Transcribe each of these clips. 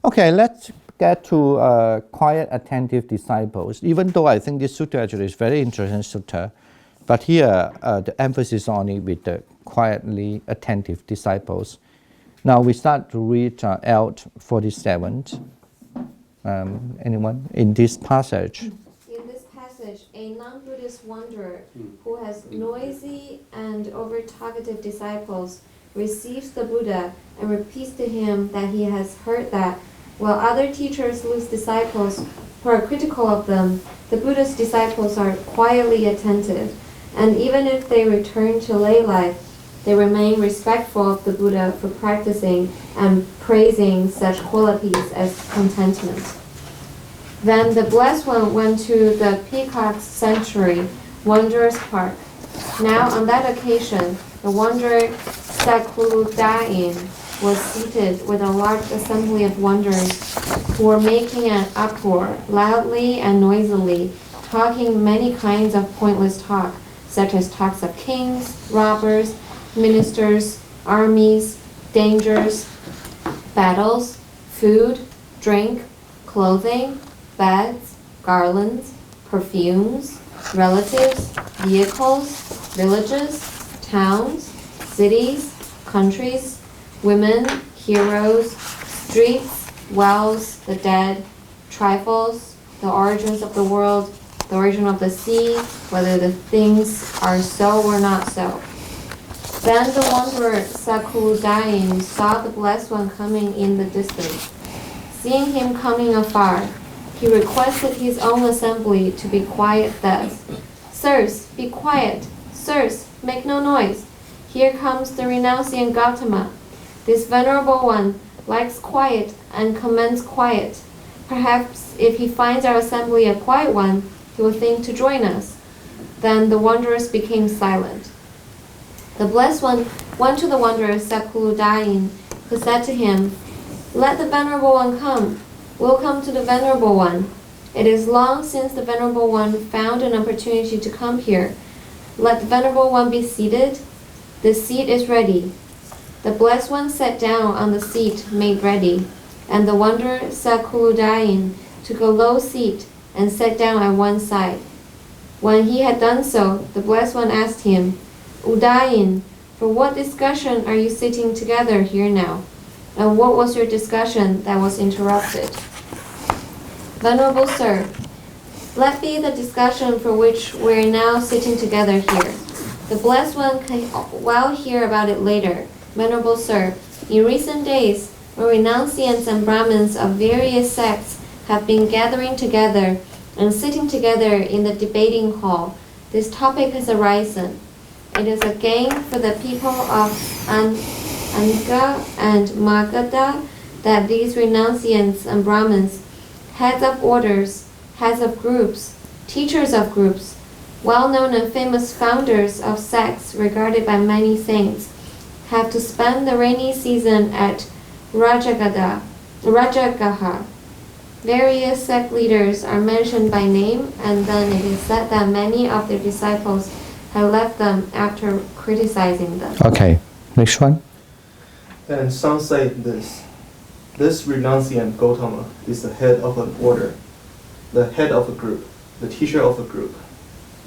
Okay, let's get to quiet, attentive disciples. Even though I think this sutta actually is very interesting sutta, but here the emphasis on it with the quietly attentive disciples. Now we start to read L.47. Anyone in this passage? In this passage, a non-Buddhist wanderer who has noisy and over-talkative disciples receives the Buddha and repeats to him that he has heard that while other teachers lose disciples who are critical of them, the Buddha's disciples are quietly attentive, and even if they return to lay life, they remain respectful of the Buddha for practicing and praising such qualities as contentment. Then the Blessed One went to the Peacock's Sanctuary, Wanderer's Park. Now on that occasion, the wanderer Sakuludain was seated with a large assembly of wanderers who were making an uproar, loudly and noisily, talking many kinds of pointless talk, such as talks of kings, robbers, ministers, armies, dangers, battles, food, drink, clothing, beds, garlands, perfumes, relatives, vehicles, villages, towns, cities, countries, women, heroes, streets, wells, the dead, trifles, the origins of the world, the origin of the sea, whether the things are so or not so. Then the wanderer Sakuludain saw the Blessed One coming in the distance. Seeing him coming afar, he requested his own assembly to be quiet thus. Sirs, be quiet. Sirs, make no noise. Here comes the renunciant Gautama. This venerable one likes quiet and commends quiet. Perhaps if he finds our assembly a quiet one, he will think to join us. Then the wanderers became silent. The Blessed One went to the wanderer Sakuludain, who said to him, "Let the Venerable One come. We'll come to the Venerable One. It is long since the Venerable One found an opportunity to come here. Let the Venerable One be seated. The seat is ready." The Blessed One sat down on the seat made ready, and the wanderer Sakuludain took a low seat and sat down at one side. When he had done so, the Blessed One asked him, "Udain, for what discussion are you sitting together here now? And what was your discussion that was interrupted?" "Venerable Sir, let be the discussion for which we are now sitting together here. The Blessed One can well hear about it later. Venerable Sir, in recent days, when renunciants and Brahmins of various sects have been gathering together and sitting together in the debating hall, this topic has arisen. It is a gain for the people of Anga and Magadha that these renunciants and Brahmins, heads of orders, heads of groups, teachers of groups, well-known and famous founders of sects regarded by many saints, have to spend the rainy season at Rajagaha. Various sect leaders are mentioned by name, and then it is said that many of their disciples have left them after criticizing them. Okay, next one. And some say this renunciant Gautama is the head of an order, the head of a group, the teacher of a group,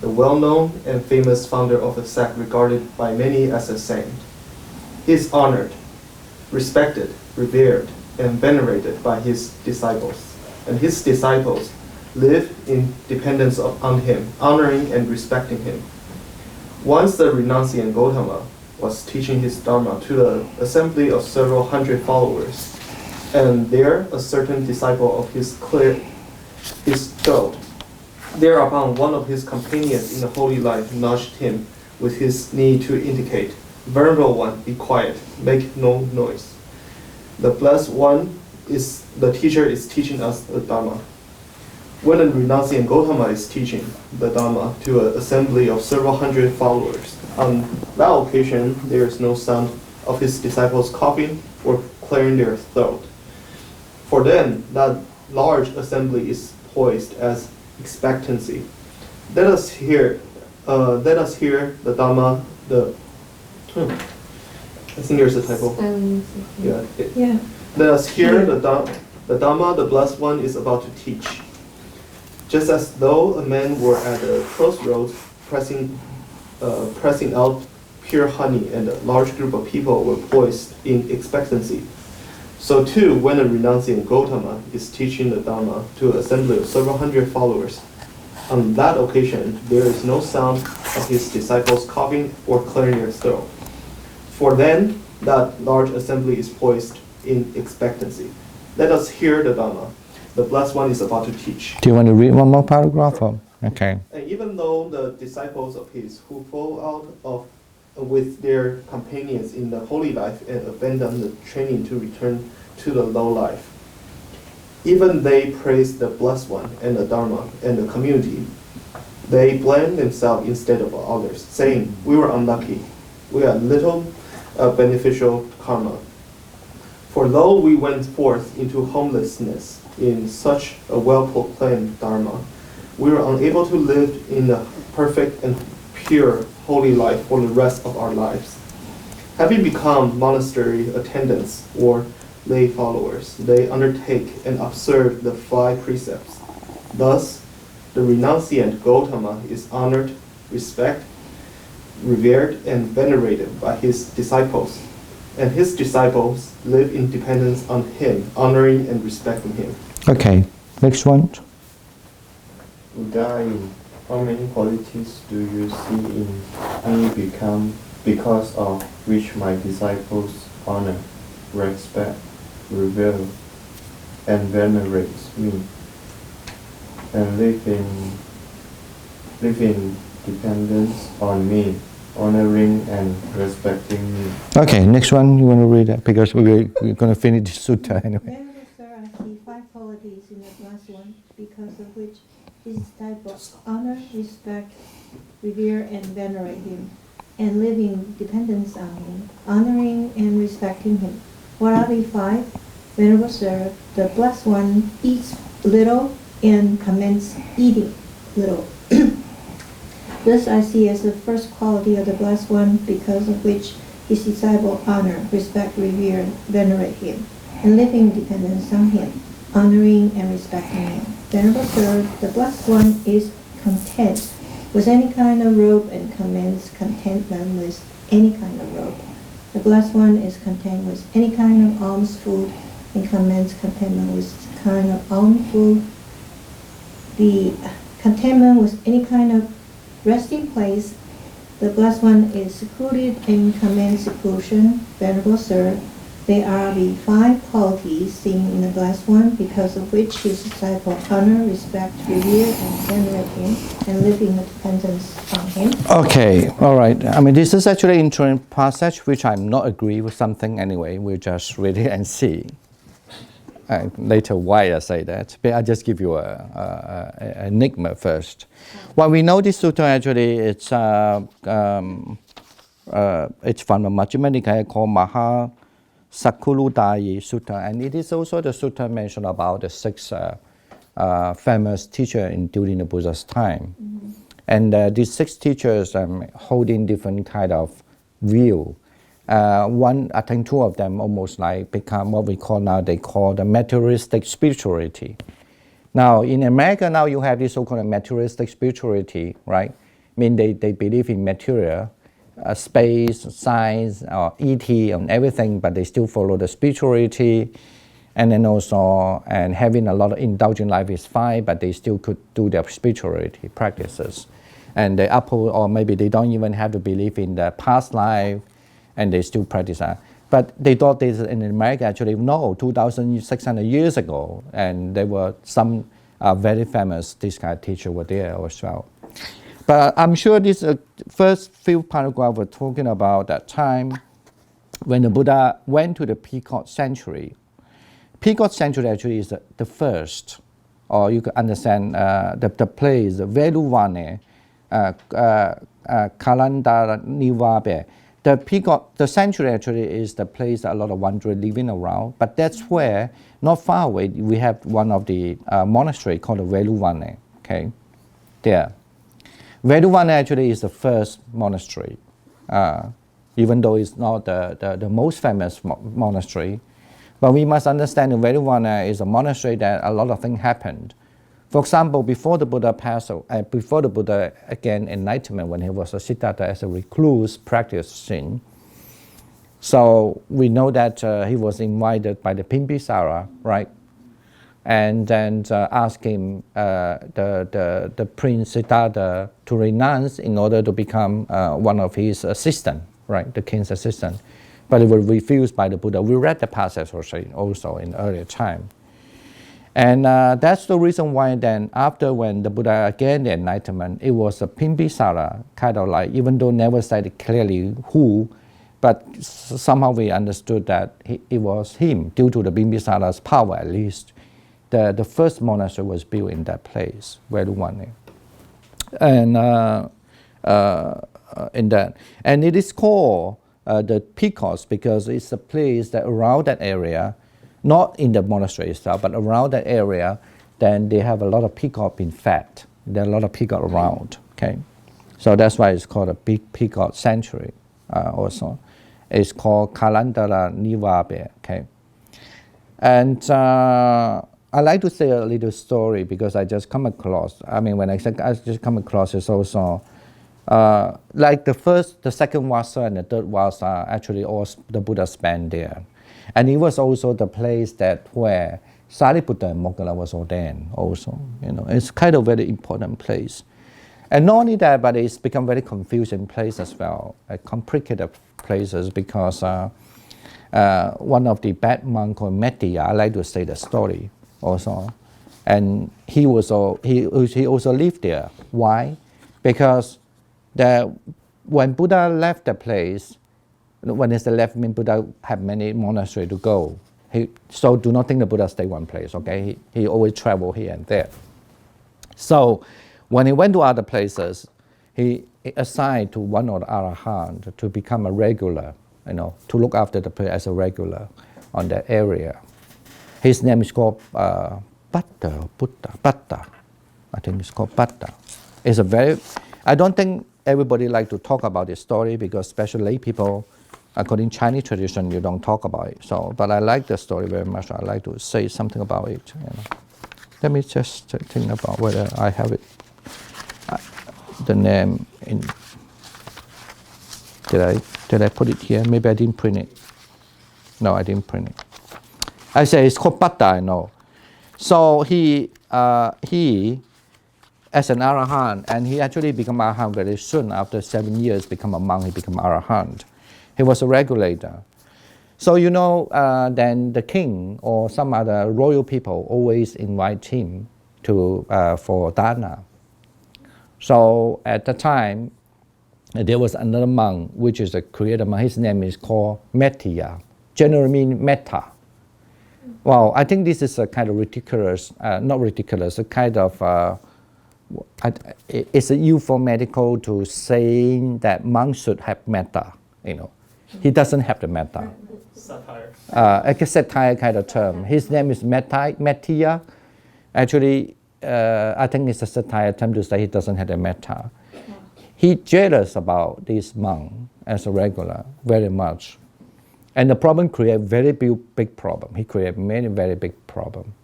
the well-known and famous founder of a sect regarded by many as a saint. He is honored, respected, revered, and venerated by his disciples, and his disciples live in dependence on him, honoring and respecting him. Once the renunciant Gautama was teaching his Dharma to the assembly of several hundred followers, and there a certain disciple of his cleared his throat. Thereupon one of his companions in the holy life nudged him with his knee to indicate, "Venerable One, be quiet, make no noise." The Blessed One the teacher is teaching us the Dharma. When a renunciant Gautama is teaching the Dharma to an assembly of several hundred followers, on that occasion there is no sound of his disciples coughing or clearing their throat. For them, that large assembly is poised as expectancy. Let us hear the Dhamma. I think there's a typo. Yeah. Let us hear the Dhamma. The Dhamma, the Blessed One, is about to teach. Just as though a man were at a crossroads pressing out pure honey and a large group of people were poised in expectancy, so too when a renunciant Gautama is teaching the Dhamma to an assembly of several hundred followers, on that occasion there is no sound of his disciples coughing or clearing their throat. For then that large assembly is poised in expectancy. Let us hear the Dhamma. The Blessed One is about to teach. Do you want to read one more paragraph? Or? Okay. And even though the disciples of his who fall out of with their companions in the holy life and abandon the training to return to the low life, even they praise the Blessed One and the Dharma and the community. They blame themselves instead of others, saying, "We were unlucky. We had little beneficial karma. For though we went forth into homelessness in such a well-proclaimed Dharma, we were unable to live in a perfect and pure holy life for the rest of our lives. Having become monastery attendants or lay followers, they undertake and observe the 5 precepts. Thus, the renunciant Gautama is honored, respected, revered, and venerated by his disciples, and his disciples live in dependence on him, honoring and respecting him." Okay, next one. Udayi, how many qualities do you see in me because of which my disciples honor, respect, revere, and venerate me, and live in dependence on me, honoring and respecting me? Okay, next one. You want to read that because we're going to finish this sutta anyway. Venerable Sir, I see 5 qualities in the Blessed One, because of which his disciples honor, respect, revere, and venerate him, and live in dependence on him, honoring and respecting him. What are the 5? Venerable Sir, the Blessed One eats little and commends eating little. This I see as the first quality of the Blessed One, because of which his disciples honor, respect, revere, and venerate him, and live in dependence on him, honoring and respecting him. Venerable Sir, the Blessed One is content with any kind of robe and commends contentment with any kind of robe. The Blessed One is content with any kind of alms food and commends contentment with kind of alms food. The contentment with any kind of resting place. The Blessed One is secluded and commends seclusion. Venerable Sir, they are the 5 qualities seen in the Blessed One, because of which his disciples honor, respect, revere, and venerate him, and live in dependence on him. Okay, all right. I mean, this is actually an interesting passage, which I'm not agree with something anyway. We'll just read it and see. Later, why I say that. But I'll just give you a enigma first. What we know this sutta actually, it's from a Majjhima Nikaya called Maha Sakkuludayi Sutta, and it is also the sutta mentioned about the 6 famous teachers during the Buddha's time. Mm-hmm. And these 6 teachers holding different kind of view. I think 2 of them almost like become what we call now, they call the materialistic spirituality. Now in America now you have this so-called materialistic spirituality, right? I mean they believe in material, space, science, or ET and everything, but they still follow the spirituality. And then also, and having a lot of indulgent life is fine, but they still could do their spirituality practices. And they uphold, or maybe they don't even have to believe in the past life, and they still practice that. But they thought this in America actually, no, 2,600 years ago, and there were some very famous, this kind of teacher were there as well. But I'm sure this first few paragraphs were talking about that time when the Buddha went to the Pequot Sanctuary. Pequot Sanctuary actually is the first, or you can understand the place, Veluvane, Kalandara Nivabe. The sanctuary actually is the place that a lot of wanderers living around, but that's where, not far away, we have one of the monastery called the Veluvane, okay, there. Veluvane actually is the first monastery, even though it's not the most famous monastery. But we must understand that Veduvana is a monastery that a lot of things happened. For example, before the Buddha passed, before the Buddha again enlightenment, when he was a Siddhartha as a recluse practicing, so we know that he was invited by the Bimbisara, right? And then asked him, the Prince Siddhartha, to renounce in order to become one of his assistants, right? The king's assistant. But it was refused by the Buddha. We read the passage also in earlier time. And that's the reason why then after when the Buddha gained the enlightenment, it was a Bimbisara, kind of like, even though never said clearly who, but somehow we understood that it was him, due to the Bimbisara's power at least. The first monastery was built in that place, Veduvana. And in that. And it is called the peacocks because it's a place that around that area, not in the monastery itself, but around that area, then they have a lot of peacock being fed. There are a lot of peacock around, okay? So that's why it's called a big peacock sanctuary also. It's called Kalandara Nivabe, okay? And I like to say a little story because I just come across, I mean, when I just come across it's also, like the second Vasa and the third Vasa, actually all the Buddha spent there. And it was also the place that where Sariputta and Moggalla was ordained also, you know. It's kind of very important place. And not only that, but it's become very confusing place as well, complicated places because one of the bad monk called Mettiya, I like to say the story also, and he also lived there. Why? Because when Buddha left the place, when it's the left, mean Buddha had many monasteries to go. So do not think the Buddha stayed one place, okay? He always traveled here and there. So when he went to other places, he assigned to one of the arahant to become a regular, you know, to look after the place as a regular on that area. His name is called Bhatta. I think it's called Bhatta. It's a very, I don't think everybody like to talk about this story because especially lay people, according to Chinese tradition, you don't talk about it. So, but I like the story very much. I like to say something about it. You know. Let me just think about whether I have it. The name in. Did I put it here? Maybe I didn't print it. No, I didn't print it. I say it's called Bhatta, I know. So he as an arahant, and he actually became arahant very soon. After 7 years, become a monk, he became arahant. He was a regulator. So you know, then the king or some other royal people always invite him to for dana. So at the time, there was another monk, which is a creator monk. His name is called Mettiya, generally mean metta. Well, I think this is a kind of ridiculous, not ridiculous, a kind of, it's a euphemical to saying that monks should have metta, you know. He doesn't have the metta. Satire. A satire kind of term. His name is Mettiya. Actually, I think it's a satire term to say he doesn't have the metta. He jealous about this monk as a regular very much. And the problem create very big problem. He create many very big problem.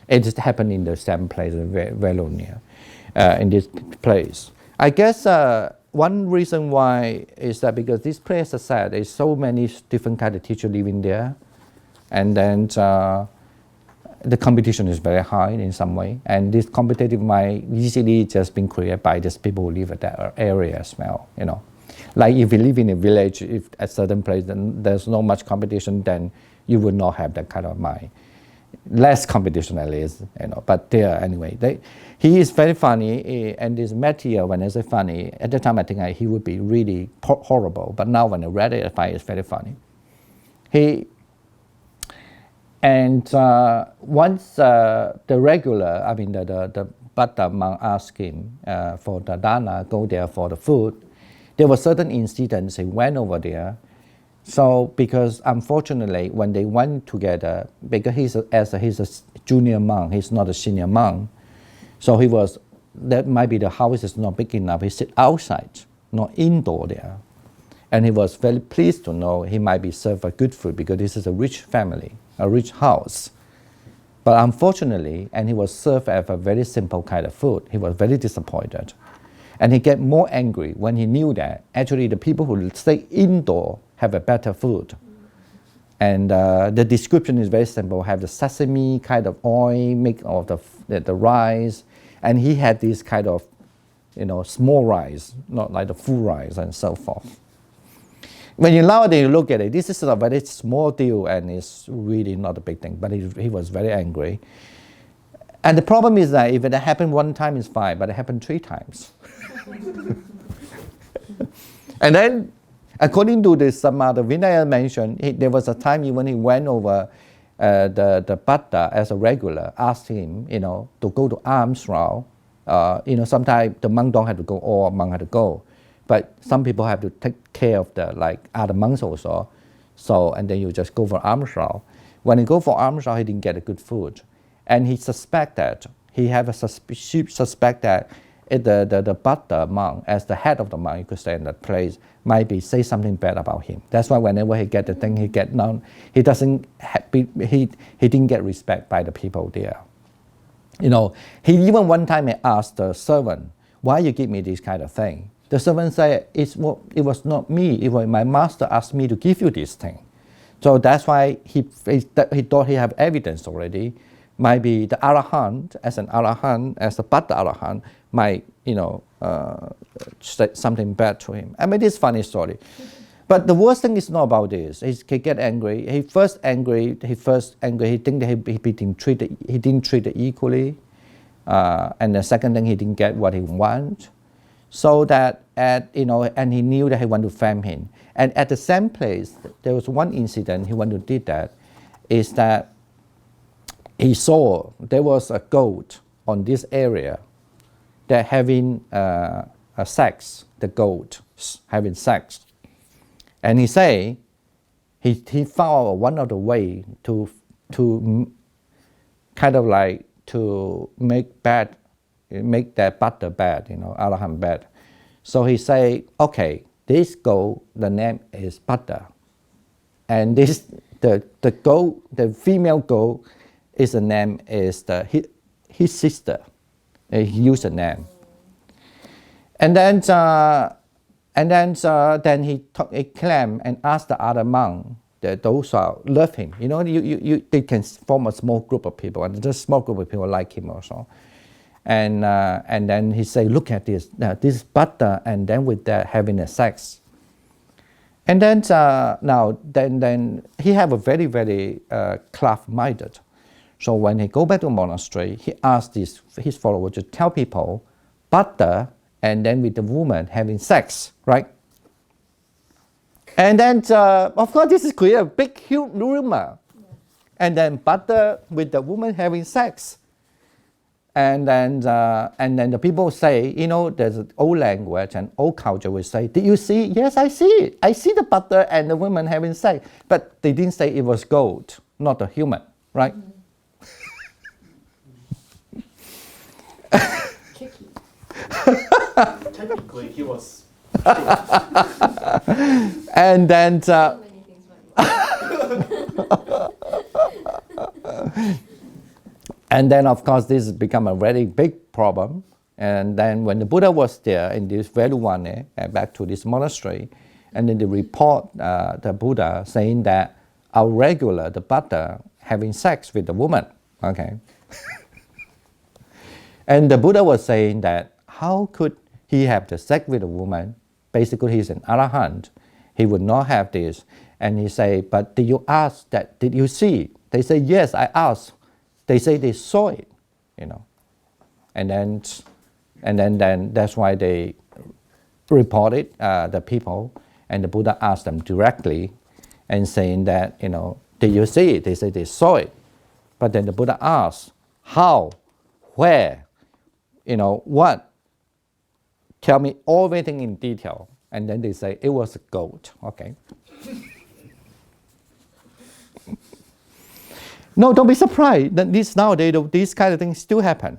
It just happened in the same place, very near, in this place. I guess one reason why is that because this place, as I said, there's so many different kind of teachers living there, and then the competition is very high in some way, and this competitive mind easily just been created by these people who live at that area as well, you know. Like if you live in a village, if at certain place, then there's not much competition, then you would not have that kind of mind. Less competition at least, you know. But there anyway, he is very funny, and this Mettiya, when I say funny, at the time I think he would be really horrible. But now when I read it, I find it's very funny. Once the regular, I mean the Bhatta monk asked him for the dana, go there for the food. There were certain incidents he went over there. So because unfortunately when they went together, because he's a junior monk, he's not a senior monk. So that might be the house is not big enough. He sit outside, not indoor there. And he was very pleased to know he might be served a good food because this is a rich family. a rich house. But unfortunately, and he was served as a very simple kind of food, he was very disappointed. And he get more angry when he knew that actually the people who stay indoor have a better food. And the description is very simple, have the sesame kind of oil, make of the rice, and he had this kind of, small rice, not like the full rice and so forth. When you nowadays look at it, this is a very small deal and it's really not a big thing, but he was very angry. And the problem is that if it happened one time, it's fine, but it happened 3 times. And then, according to some other Vinaya mentioned, there was a time when he went over the Buddha as a regular, asked him, to go to alms round. Sometimes the monk don't have to go, or monk have to go. But some people have to take care of the other monks also. So, and then you just go for alms round. When he go for alms round, he didn't get a good food. And he suspect that, suspect that the Buddha monk, as the head of the monk, you could say in that place, might be say something bad about him. That's why whenever he get the thing, he get known, he didn't get respect by the people there. He even one time asked the servant, why you give me this kind of thing? The servant said, it was not me, it was my master asked me to give you this thing. So that's why he thought he have evidence already. Might be the Arahant, as the Buddha Arahant, might, say something bad to him. I mean, this is a funny story. But the worst thing is not about this. He get angry. He first angry. He think that he didn't treat it equally. And the second thing, he didn't get what he want. So that, and he knew that he wanted to fame him. And at the same place, there was one incident he wanted to do that, is that he saw there was a goat on this area that having sex, the goat having sex. And he say, he found one of the way to kind of like to make that Buddha bad, Arahant bad. So he say, okay, this goat, the name is Buddha. And this, the goat, the female goat, his name is his sister. He used the name. And then he claimed and asked the other monk that those who love him. They can form a small group of people, and this small group of people like him also. And then he say, look at this. Now this Buddha, and then with that having a sex. And then then he have a very very craft-minded. So when he go back to the monastery, he asked his followers to tell people, Buddha, and then with the woman having sex, right? And then, of course, this is create a big, huge rumor. And then Buddha with the woman having sex. And then the people say, there's an old language and old culture will say, did you see? Yes, I see it. I see the Buddha and the woman having sex. But they didn't say it was goat, not a human, right? Mm-hmm. Technically, he was. And then. So many things And then, of course, this has become a very big problem. And then when the Buddha was there in this Veluwane, back to this monastery, and then they report the Buddha saying that our regular, the Buddha, having sex with the woman, okay? And the Buddha was saying that how could he have the sex with a woman? Basically, he's an Arahant. He would not have this. And he say, but did you ask that? Did you see? They say, yes, I asked. They say they saw it, And then that's why they reported the people, and the Buddha asked them directly, and saying that, did you see it? They say they saw it. But then the Buddha asked, how, where, what? Tell me everything in detail. And then they say, it was a goat, okay? No, don't be surprised that nowadays these kind of things still happen.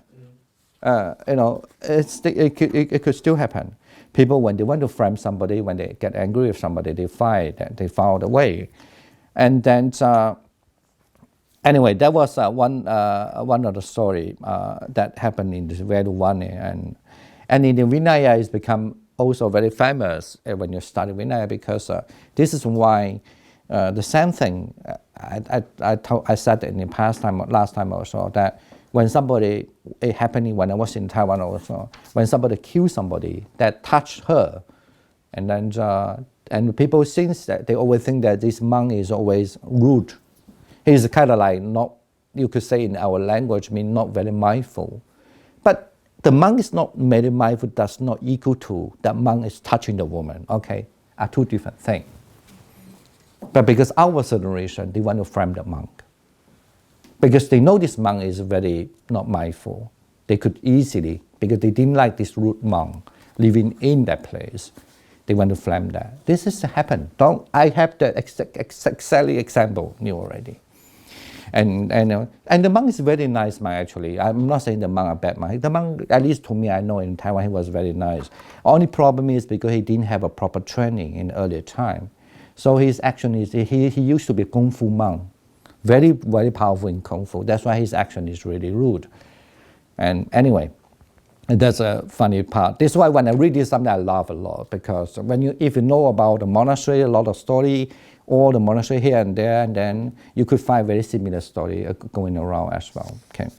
It could still happen. People, when they want to frame somebody, when they get angry with somebody, they fight, and they found a way. And then anyway, that was one of the story that happened in this Veduvane, and in the Vinaya it's become also very famous when you study Vinaya, because this is why the same thing I said in the last time also, that when somebody, it happening when I was in Taiwan also, when somebody kills somebody that touched her, and then and people since that they always think that this monk is always rude. He's kind of like not, you could say in our language, mean not very mindful. But the monk is not very mindful does not equal to that monk is touching the woman, okay? Are two different things. But because our generation, they want to frame the monk. Because they know this monk is very not mindful. They could easily, because they didn't like this rude monk living in that place, they want to flame that. This is happened. I have the exactly example new already. And the monk is very nice monk actually. I'm not saying the monk a bad monk. The monk, at least to me, I know in Taiwan he was very nice. Only problem is because he didn't have a proper training in earlier time. So his action is, he used to be Kung Fu monk. Very, very powerful in Kung Fu. That's why his action is really rude. And anyway, that's a funny part. This is why when I read this something I laugh a lot, because if you know about the monastery, a lot of story, all the monastery here and there, and then you could find very similar story going around as well. Okay.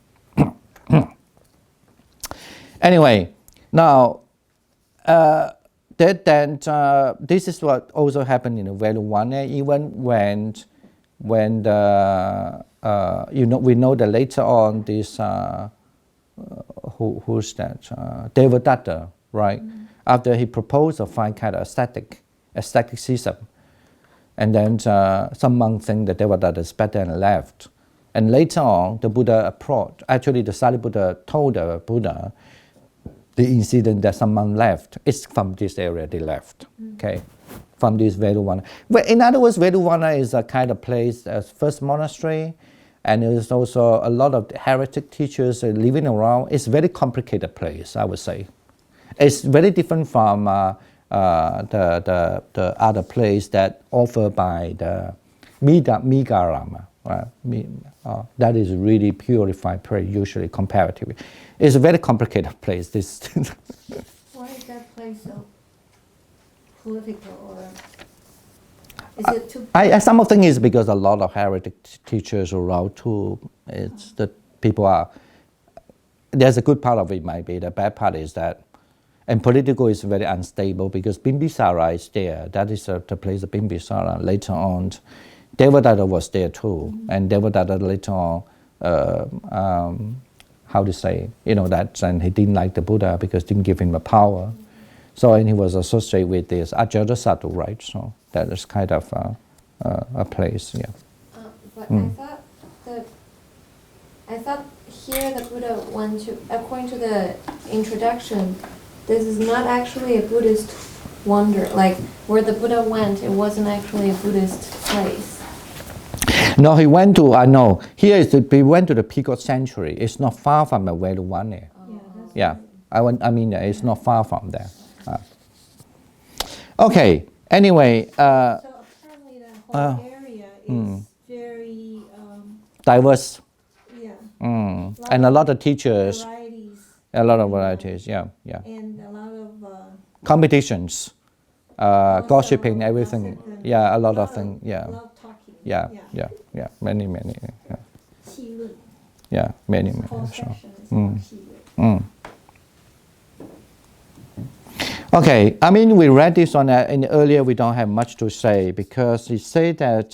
Anyway, now this is what also happened in the Veduvane, even when the we know that later on this who's that Devadatta, right? Mm-hmm. After he proposed a fine kind of asceticism, and then some monks think that Devadatta is better and left. And later on, the Buddha approached. Actually, the Sariputta told the Buddha the incident that some monk left. It's from this area they left. Mm-hmm. Okay. From this Veduvana. But in other words, Veduvana is a kind of place as first monastery, and there's also a lot of heretic teachers living around. It's a very complicated place, I would say. It's very different from the other place that offered by the Migarama. That is really purified prayer, usually comparatively. It's a very complicated place. This. Why is that place so political, or is it too? Some of the thing is because a lot of heretic teachers around too. It's that people are. There's a good part of it might be. The bad part is that, and political is very unstable because Bimbisara is there. That is the place of Bimbisara. Later on, Devadatta was there too, and Devadatta later on, how to say, that, and he didn't like the Buddha because didn't give him the power. So, and he was associated with this Ajatasattu, right? So that is kind of a place, yeah. But I thought here the Buddha went to, according to the introduction, this is not actually a Buddhist wonder. Like where the Buddha went, it wasn't actually a Buddhist place. No, he went to, he went to the Pequot Sanctuary. It's not far from the Veduvane. Yeah, it's not far from there. Okay, anyway. So apparently the whole area is very diverse. Yeah. And a lot of teachers. Varieties. A lot of varieties, yeah. And a lot of competitions, gossiping, everything. Gossip, yeah, a lot of things. A lot of talking. Yeah. Many. Yeah. 气论. Yeah, many. Whole So. section is about 气论. Okay, we read this on in earlier. We don't have much to say because he said that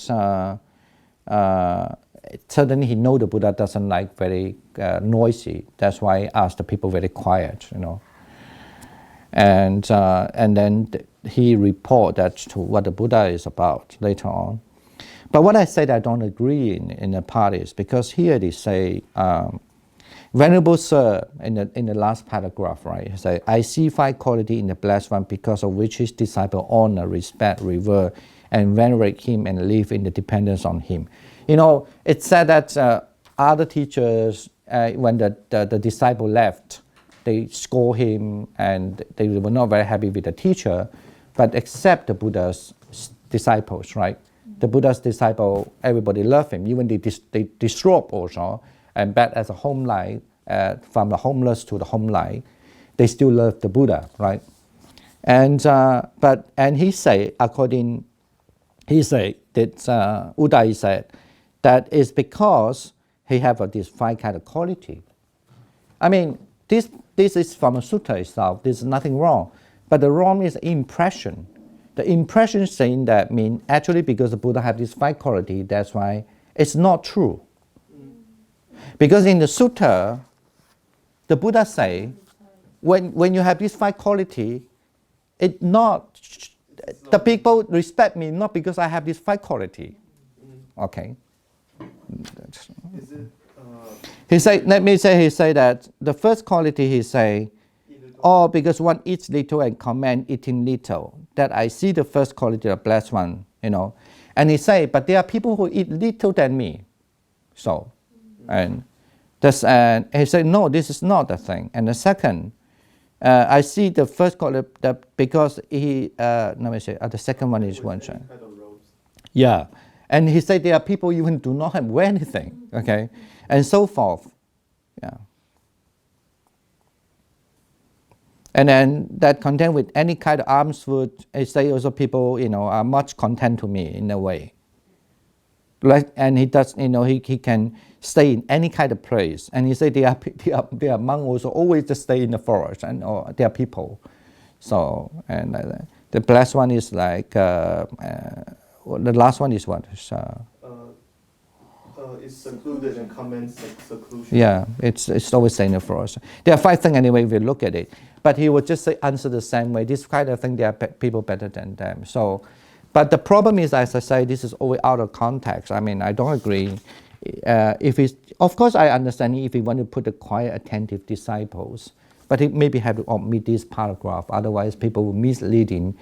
suddenly he know the Buddha doesn't like very noisy. That's why he asked the people very quiet, And then he report that to what the Buddha is about later on. But what I said I don't agree in the part is because here they say. Venerable Sir, in the last paragraph, right, he said, I see 5 qualities in the Blessed One because of which his disciple honor, respect, revere, and venerate him and live in the dependence on him. It said that other teachers, when the disciple left, they scold him and they were not very happy with the teacher, but except the Buddha's disciples, right? The Buddha's disciple, everybody loved him. Even they disrobe also and back as a home life, from the homeless to the home life, they still love the Buddha, right? And he say, that Udayi said that it's because he have this 5 kind of quality. I mean, this is from a sutta itself. There's nothing wrong, but the wrong is impression. The impression saying that mean actually because the Buddha have this 5 quality, that's why it's not true. Because in the sutta, the Buddha say, when you have this 5 quality, it not the people respect me not because I have this 5 quality. Okay. Is it, He say that the first quality he say, oh, because one eats little and command eating little. That I see the first quality, the blessed one, you know. And he say, but there are people who eat little than me. So, and he said, no, this is not the thing. And the second, I see the first quality because he, let me say, the second one is one. Yeah. And he said there are people even do not have anything, okay, and so forth, yeah. And then that content with any kind of alms food, I say also people, you know, are much content to me in a way. Like, and he does, you know, he can stay in any kind of place. And he said there are monks also always just stay in the forest, and or there are people. So, and the blessed one is like. The last one is what? It's secluded and comments seclusion. Yeah, it's always saying for us. There are 5 things anyway if you look at it. But he would just say answer the same way. This kind of thing, there are people better than them. So, but the problem is, as I say, this is always out of context. I mean, I don't agree. If it's, of course, I understand if you want to put the quiet, attentive disciples, but it maybe have to omit this paragraph. Otherwise, people will misleading.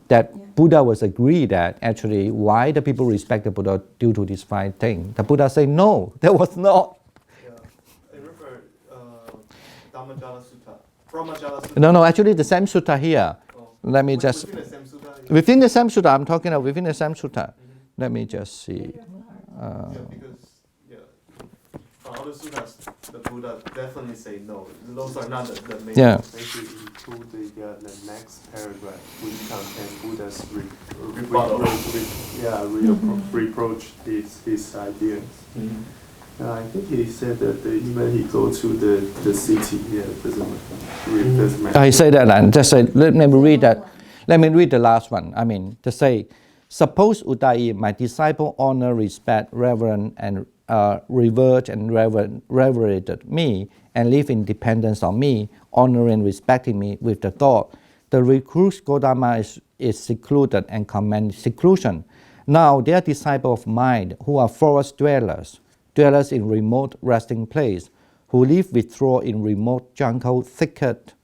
That Buddha was agreed that actually why the people respect the Buddha due to this 5 things. The Buddha said no, that was not. Yeah, I remember Dhammadipa Sutta. Brahmajala Sutta. No, actually the same sutta here. Oh. Let me just. Within the same sutta? Within the same sutta, I'm talking of within the same sutta. Let me just see. Because from other suttas, the Buddha definitely say no. Those are not the main. Yeah. Maybe include the next paragraph, which contains Buddha's reproach his ideas. I think he said that even he go to the city, doesn't matter. I say that and just say, let me read that. Let me read the last one. I mean, to say, suppose Udayi, my disciple, honor, respect, reverence, and revered and revered me, and live in dependence on me, honoring, respecting me with the thought. The recluse Gotama is secluded and command seclusion. Now they are disciples of mine who are forest dwellers in remote resting place, who live withdraw in remote jungle thicket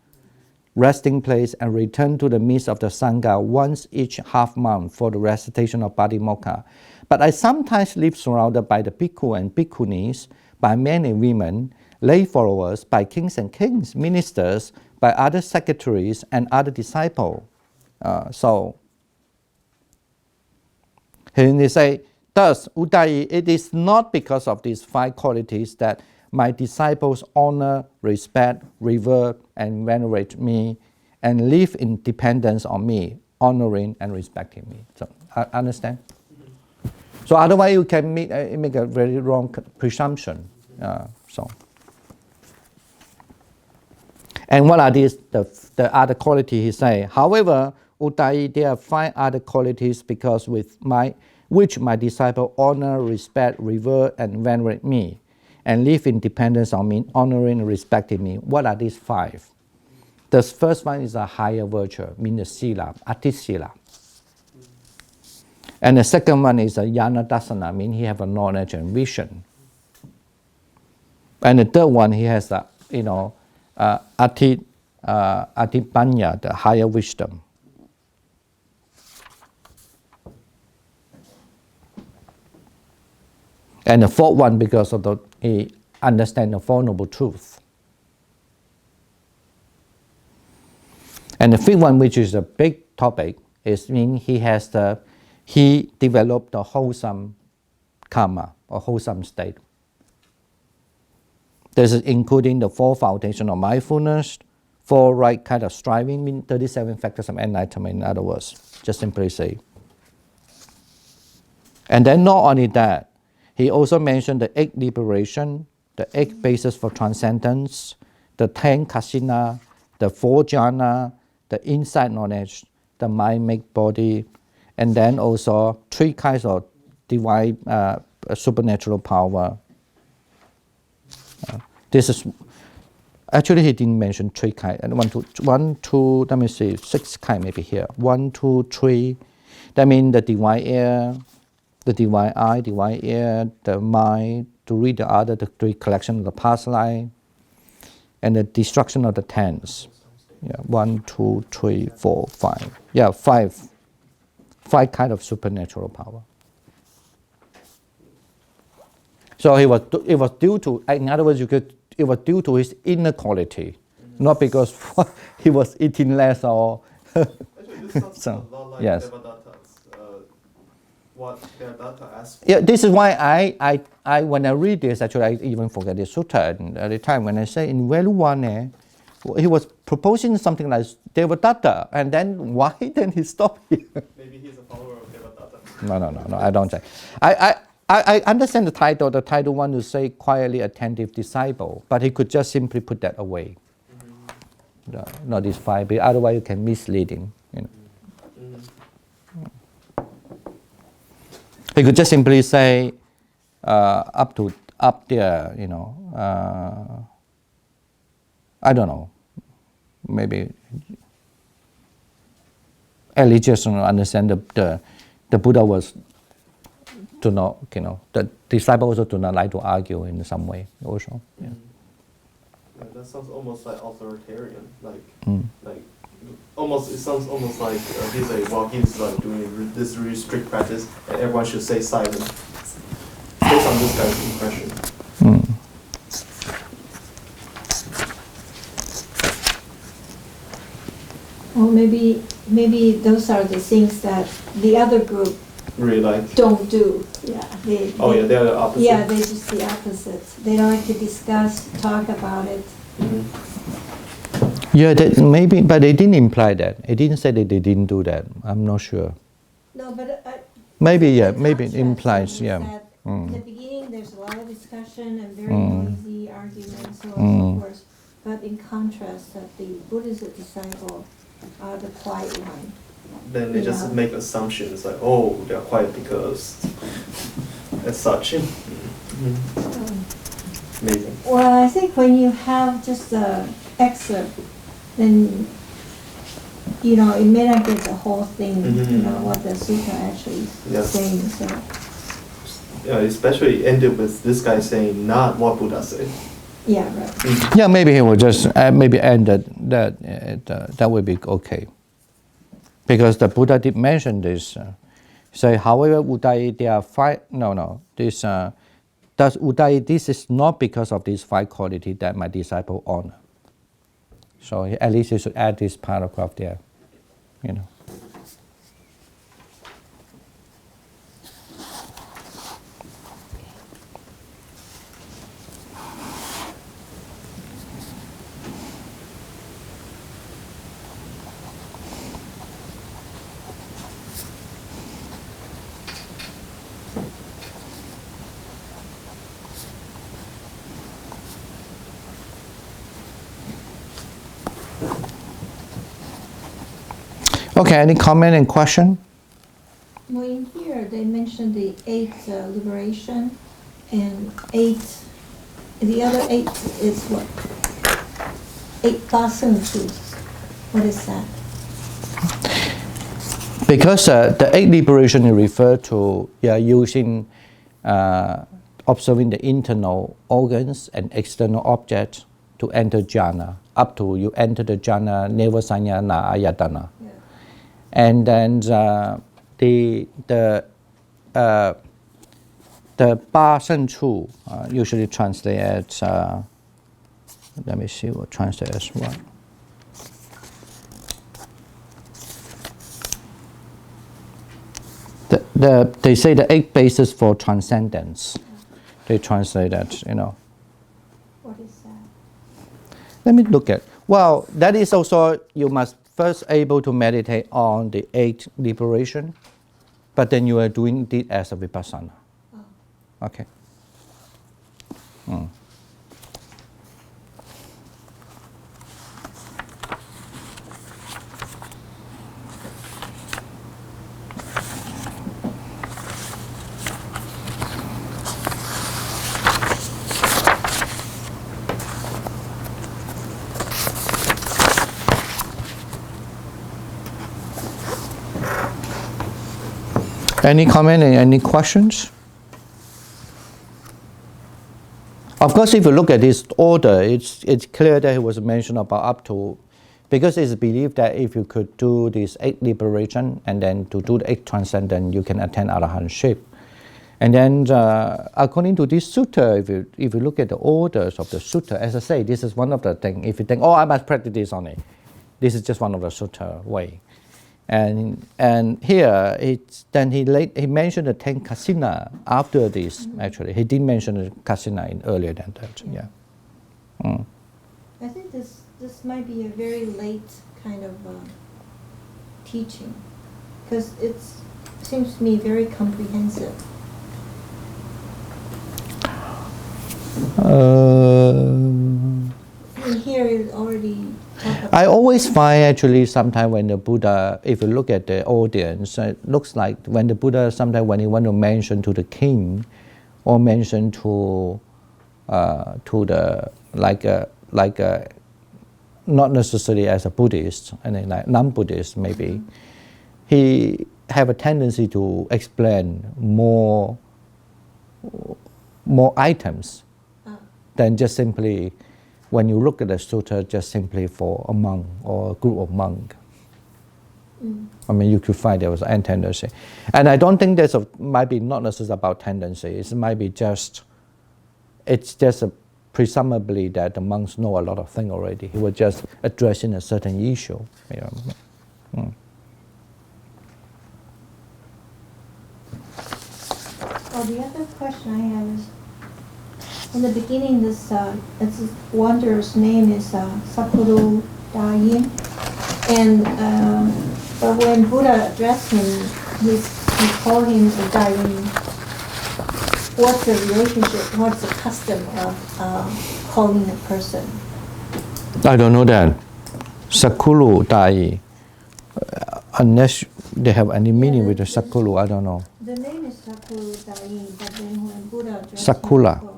resting place and return to the midst of the Sangha once each half month for the recitation of Patimokkha. But I sometimes live surrounded by the bhikkhu and bhikkhunis, by men and women, lay followers, by kings and kings, ministers, by other secretaries and other disciples. So, and they say, thus, Udayi, it is not because of these 5 qualities that my disciples honor, respect, revere, and venerate me, and live in dependence on me, honoring and respecting me. So, understand? So otherwise you can make a very wrong presumption. And what are these, the other qualities he say? However, Udayi, there are 5 other qualities because which my disciple honor, respect, revere, and venerate me, and live in dependence on me, honoring and respecting me. What are these 5? The first one is a higher virtue, meaning the sila, atisila. And the second one is a yana dasana, meaning he have a knowledge and vision. And the third one, he has a, atipanya, the higher wisdom. And the fourth one, because of he understands the Four Noble Truths. And the fifth one, which is a big topic, is mean he has the he developed a wholesome karma, or wholesome state. This is including the 4 foundations of mindfulness, 4 right kind of striving, mean 37 factors of enlightenment, in other words, just simply say. And then not only that, he also mentioned the 8 liberation, the 8 bases for transcendence, the 10 kasina, the 4 jhana, the insight knowledge, the mind make body, and then also 3 kinds of divine supernatural power. This is actually he didn't mention 3 kinds. And 1, 2, let me see, 6 kinds maybe here. 1, 2, 3. That means the divine air, the divine eye, divine ear, the mind, to read the other, the 3 collection of the past life, and the destruction of the 10s. Yeah, 1, 2, 3, 4, 5. Yeah, 5 kind of supernatural power. So it was due to, in other words, it was due to his inner quality, not because he was eating less or. Actually, this sounds a lot like yes. Devadatta's, what Devadatta asked for. Yeah, this is why I when I read this, actually I even forget the sutta at the time when I say in Velu 1, he was proposing something like Devadatta, and then why then he stopped here? Maybe he's a follower of Devadatta. No, I don't say. I understand the title. The title want to say quietly attentive disciple, but he could just simply put that away. No, not this 5, but otherwise you can misleading. You know. He could just simply say up there. You know. I don't know. Maybe at least just understand the Buddha was. To not, you know, the disciple also do not like to argue in some way also. Yeah. Yeah, that sounds almost like authoritarian, like almost. It sounds almost like he's like doing this really strict practice, and everyone should stay silent. Based on this guy's impression. Or maybe those are the things that the other group Really like. don't do. Yeah. They're the opposite. Yeah, they're just the opposite. They don't like to discuss, talk about it. Yeah, that maybe, but they didn't imply that. It didn't say that they didn't do that. I'm not sure. No, but Maybe yeah, the maybe it contrast implies is yeah. that in the beginning, there's a lot of discussion and very Mm. noisy arguments, so on and so forth. But in contrast, that the Buddhist disciple are the quiet one. Then they just Yeah. make assumptions like, oh, they're quiet because as such. Amazing. Well, I think when you have just the excerpt, then it may not get the whole thing, what the sutta actually is Yes. saying. So Yeah, especially ended with this guy saying not what Buddha said. yeah, right. Yeah, maybe he will just maybe end that would be okay. Because the Buddha did mention this. Say, however, Uddai, there are 5. No. This does Uddai. This is not because of these 5 qualities that my disciple honor. So at least you should add this paragraph there. You know. Okay, any comment and question? Well, in here they mentioned the 8 liberation, and 8. The other 8 is what? 8 Dasen truths. What is that? Because the 8 liberation is referred to using observing the internal organs and external objects to enter jhana. Up to you enter the jhana nirvasanya na ayatana. Yeah. And then the Ba Shen Chu usually translate as let me see what translate as what. They say the 8 bases for transcendence. They translate that, What is that? Let me look at. Well, that is also, you must first able to meditate on the 8 liberation, but then you are doing it as a vipassana. Oh. Okay. Any comment and any questions? Of course, if you look at this order, it's clear that it was mentioned about up to, because it's believed that if you could do this 8 liberation and then to do the 8 transcendence, you can attain arahantship. And then, according to this sutta, if you look at the orders of the sutta, as I say, this is one of the things. If you think, oh, I must practice this only, this is just one of the sutta way. And here then he mentioned the 10 kasina after this. Actually, he didn't mention the kasina earlier than that. Yeah. I think this might be a very late kind of teaching, because it seems to me very comprehensive. And here it already. I always find actually sometimes when the Buddha, if you look at the audience, it looks like when the Buddha sometimes when he want to mention to the king, or mention to the like not necessarily as a Buddhist, and then like non-Buddhist maybe, he have a tendency to explain more items than just simply. When you look at the sutta, just simply for a monk or a group of monks. I mean, you could find there was a tendency. And I don't think might be not necessarily about tendency. It might be it's just presumably that the monks know a lot of things already. He was just addressing a certain issue. Well, the other question I have is, in the beginning, this wanderer's name is Sakuru Dayin, and but when Buddha addressed him, he called him the Dayin. What's the relationship? What's the custom of calling a person? I don't know that. Sakuru Dai. Unless they have any meaning with the Sakuru, I don't know. The name is Sakuru Dayin, but then when Buddha addressed Sakura. him,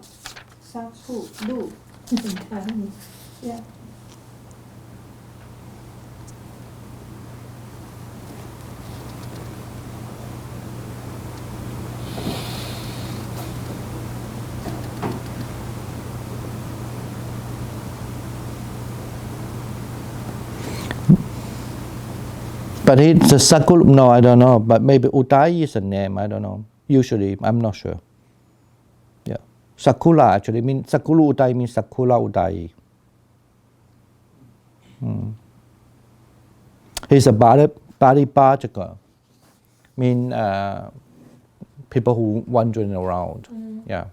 Sakuru. Yeah. But it's a Sakura, no, I don't know. But maybe Udai is a name, I don't know. Usually, I'm not sure. Yeah. Sakura actually means, Sakura Udai means Sakura Udai. He's a Dhammadipa, mean people who wandering around. Yeah.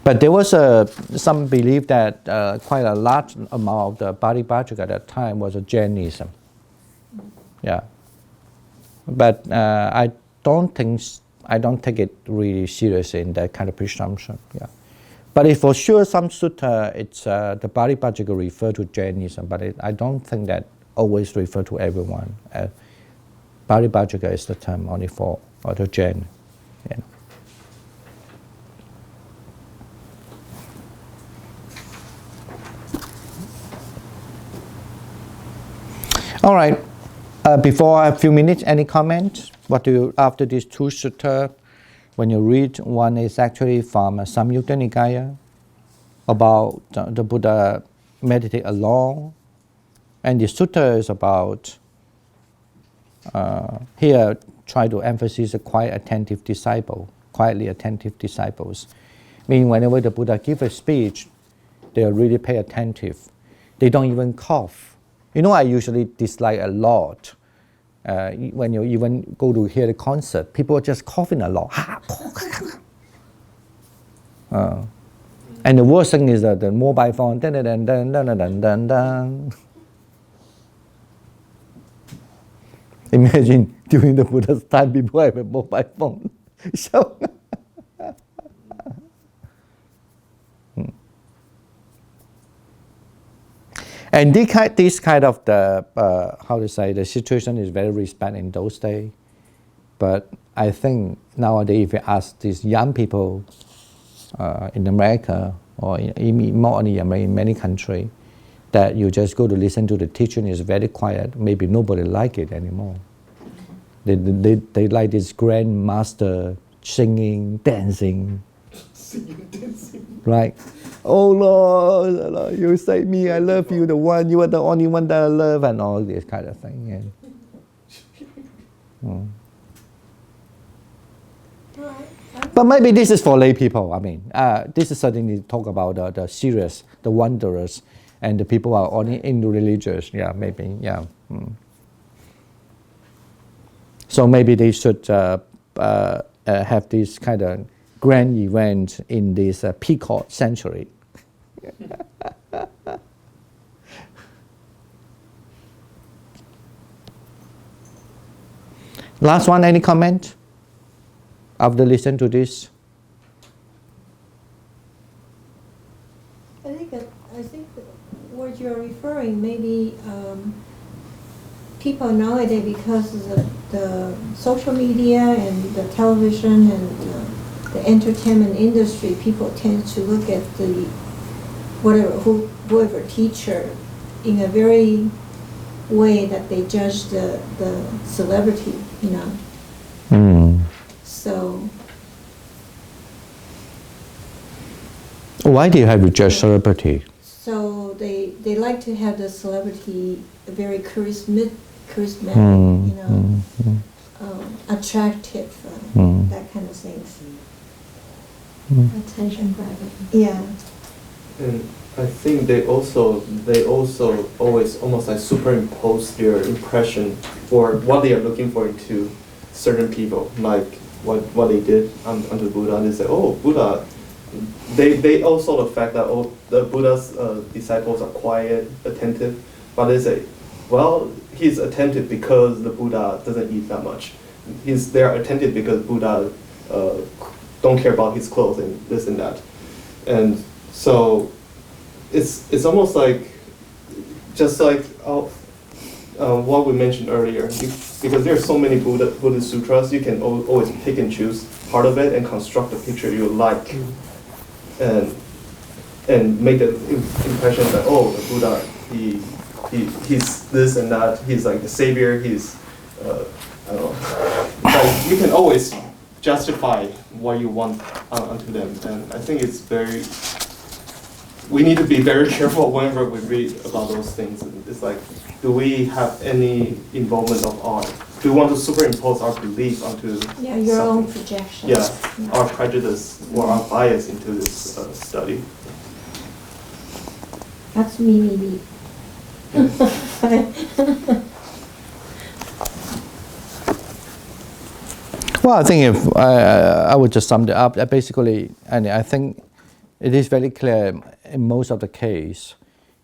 But there was some belief that quite a large amount of the Dhammadipa at that time was a Jainism. Yeah. But I don't take it really seriously in that kind of presumption. Yeah. But if for sure some sutta, it's the Dhammadipa refer to Jainism, but I don't think that always refer to everyone. Dhammadipa is the term only for the Jain. Yeah. All right. Before a few minutes, any comments? What do you, after these 2 sutta, when you read, one is actually from Samyutta Nikaya about the Buddha meditate alone, and the sutta is about here try to emphasize a quietly attentive disciples. Meaning whenever the Buddha gives a speech, they really pay attentive. They don't even cough You know, I usually dislike a lot when you even go to hear the concert, people are just coughing a lot. And the worst thing is that the mobile phone, dun, dun, dun, dun, dun, dun, dun, dun. Imagine during the Buddha's time, people have a mobile phone. So, and this kind of the how to say, the situation is very respect in those days. But I think nowadays, if you ask these young people in America or more in many countries, that you just go to listen to the teaching is very quiet. Maybe nobody like it anymore. They like this grandmaster singing, dancing. Right? Oh Lord, you save me, I love you, you are the only one that I love, and all this kind of thing. Yeah. But maybe this is for lay people. I mean, this is certainly talk about the serious, the wanderers, and the people who are only into religious. Yeah, maybe. Yeah. So maybe they should have this kind of grand event in this Peacock century. Last one, any comment after listen to this? I think what you're referring, maybe people nowadays, because of the social media and the television and the entertainment industry, people tend to look at the whoever teacher in a very way that they judge the celebrity, you know. So why do you have to judge celebrity? So they like to have the celebrity very charismatic, you know, attractive, that kind of things. Attention grabbing. Yeah. And I think they also always almost like superimpose their impression or what they are looking for into certain people, like what they did unto Buddha. They say, oh, Buddha. They also the fact that the Buddha's disciples are quiet, attentive, but they say, well, he's attentive because the Buddha doesn't eat that much. They're attentive because Buddha don't care about his clothes and this and that, and so it's almost like just like what we mentioned earlier, because there are so many Buddhist sutras, you can always pick and choose part of it and construct the picture you like. And make the impression that, oh, the Buddha, he's this and that, he's like the savior, he's I don't know. Like, you can always justify what you want unto them, and I think we need to be very careful whenever we read about those things. It's like, do we have any involvement of art? Do we want to superimpose our belief onto your own projection? Yeah, our prejudice or our bias into this study. That's me, maybe. Well, I think if I would just sum it up, basically, and I think it is very clear in most of the case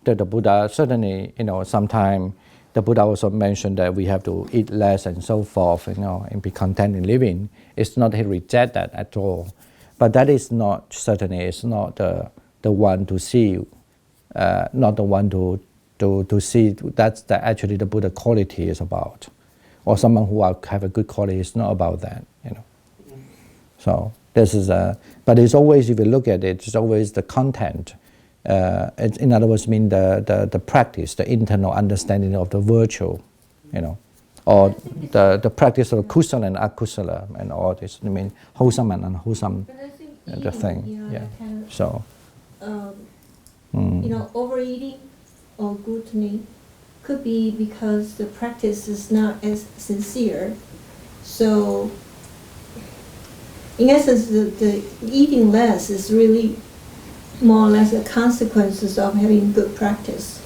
that the Buddha certainly, sometimes the Buddha also mentioned that we have to eat less and so forth, and be content in living. It's not he reject that at all, but that is not certainly. It's not the one to see, not the one to see. That's actually the Buddha quality is about, or someone who have a good quality is not about that, So this is but it's always, if you look at it, it's always the content. In other words, mean the practice, the internal understanding of the virtue, or the practice of kusala and akusala and all this. I mean, wholesome and unwholesome, the thing. Yeah. So, overeating or gluttony could be because the practice is not as sincere. So, in essence, the eating less is really more or less the consequences of having good practice.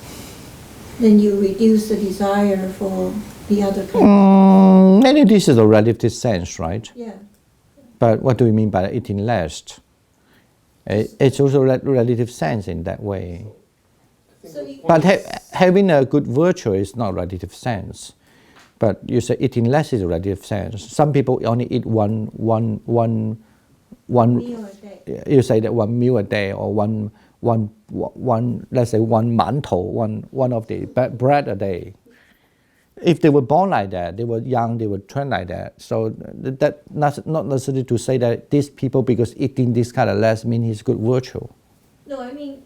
then you reduce the desire for the other kind. Maybe this is a relative sense, right? Yeah. But what do you mean by eating less? It's also a relative sense in that way. So you, But having a good virtue is not relative sense. But you say eating less is a relative sense. Some people only eat one meal a day. you say that one meal a day or one let's say one mantou, one of the bread a day. If they were born like that, they were young, they were trained like that. So that not necessarily to say that these people, because eating this kind of less, mean he's good virtue. No, I mean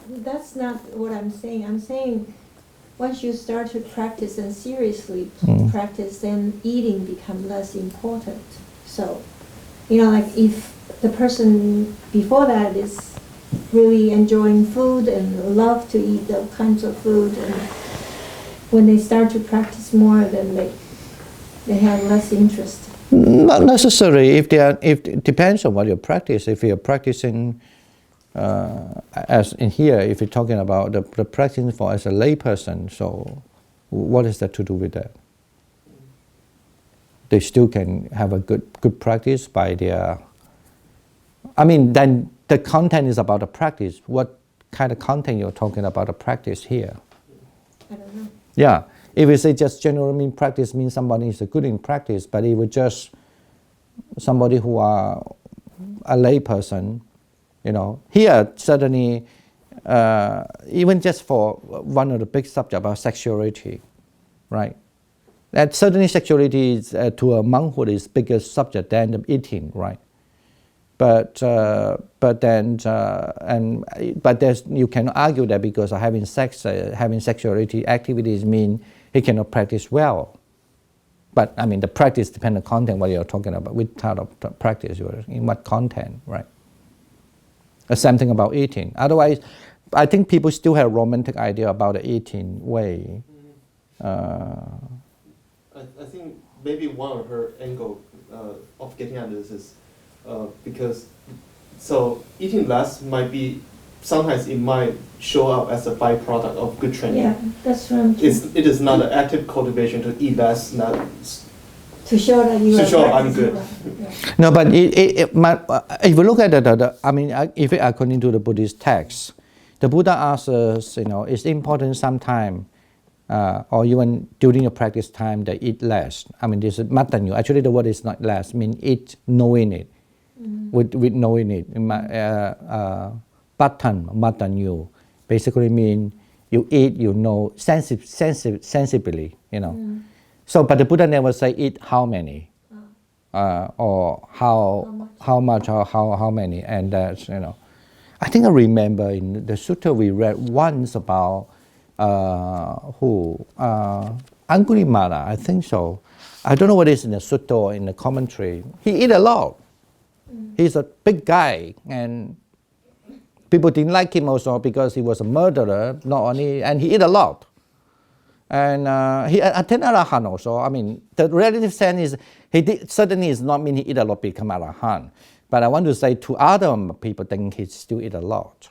that's not what I'm saying. I'm saying once you start to practice and seriously practice, then eating becomes less important. So, like if the person before that is really enjoying food and love to eat the kinds of food, and when they start to practice more, then they have less interest. Not necessarily. If it depends on what you practice. If you're practicing, as in here, if you're talking about the practicing for as a layperson, so what is that to do with that? They still can have a good practice by their. I mean, then the content is about the practice. What kind of content you're talking about the practice here? I don't know. Yeah, if we say just general mean practice means somebody is good in practice, but if it's just somebody who are a lay person, here certainly, even just for one of the big subjects about sexuality, right? That certainly sexuality is to a monkhood is bigger subject than the eating, right? But there's, you can argue that because of having sex, having sexuality activities mean he cannot practice well. But I mean, the practice depends on content. What you're talking about, which type of practice you're in, what content, right? The same thing about eating. Otherwise, I think people still have a romantic idea about the eating way. I think maybe one of her angle of getting at this is because so eating less might be sometimes it might show up as a byproduct of good training. Yeah, that's what I'm saying. It is not an active cultivation to eat less, not To show that you to are show I'm practicing good. well. Yeah. No, but if you look at if according to the Buddhist text, the Buddha asks us, it's important sometime, or even during your practice time, that eat less. I mean, this is matanyu. Actually, the word is not less, mean eat knowing it, with knowing it. Patan, matanyu, basically mean you eat, sensibly, So, but the Buddha never say eat how many, or how much, or how many, and that's, I think I remember in the sutta we read once about Angulimala, I think so. I don't know what it is in the sutta or in the commentary. He eat a lot. He's a big guy, and people didn't like him also because he was a murderer, not only, and he eat a lot. And he attained Arahant also. I mean, the relative sense is, certainly is not mean he eat a lot become Arahant. But I want to say to other people think he still eat a lot.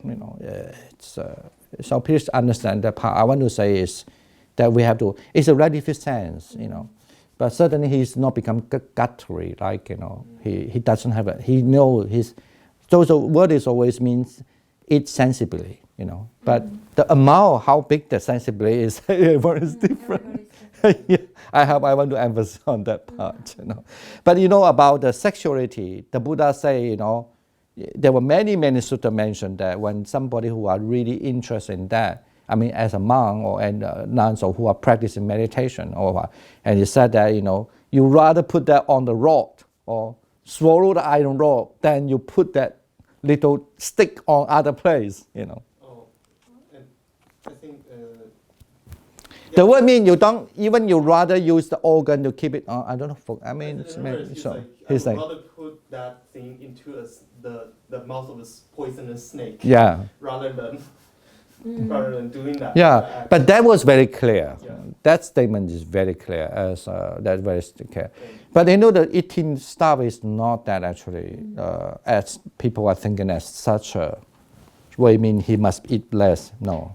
So please understand that part. I want to say is that we have to, it's a relative sense, But certainly he's not become guttery, like, he doesn't have a, he knows his, so the word is always means eat sensibly, But the amount, how big the sensibly is, everyone is different. Yeah, I want to emphasize on that part, But about the sexuality, the Buddha say, there were many sutta mentioned that when somebody who are really interested in that, I mean, as a monk or nuns or who are practicing meditation, and he said that, you rather put that on the rod or swallow the iron rod than you put that little stick on other place, Oh, and I think The word mean you don't, even you rather use the organ to keep it on, I don't know, I mean, he's so he's like, I would rather put that thing into the mouth of a poisonous snake. Yeah. Rather than doing that. Yeah, but that was very clear. Yeah. That statement is very clear. That's very clear. But the eating stuff is not that actually, as people are thinking as such a way. Mean he must eat less. No,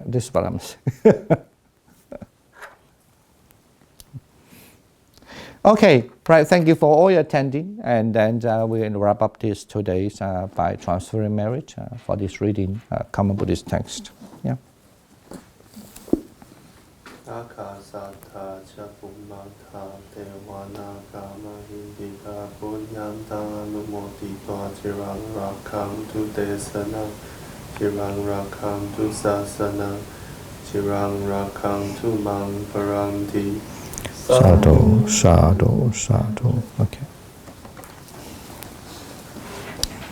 This is what I'm saying. Okay, right, thank you for all your attending, and then we'll wrap up this today's by transferring marriage for this reading common Buddhist text. Yeah. Sadhu, sadhu, sadhu. Okay.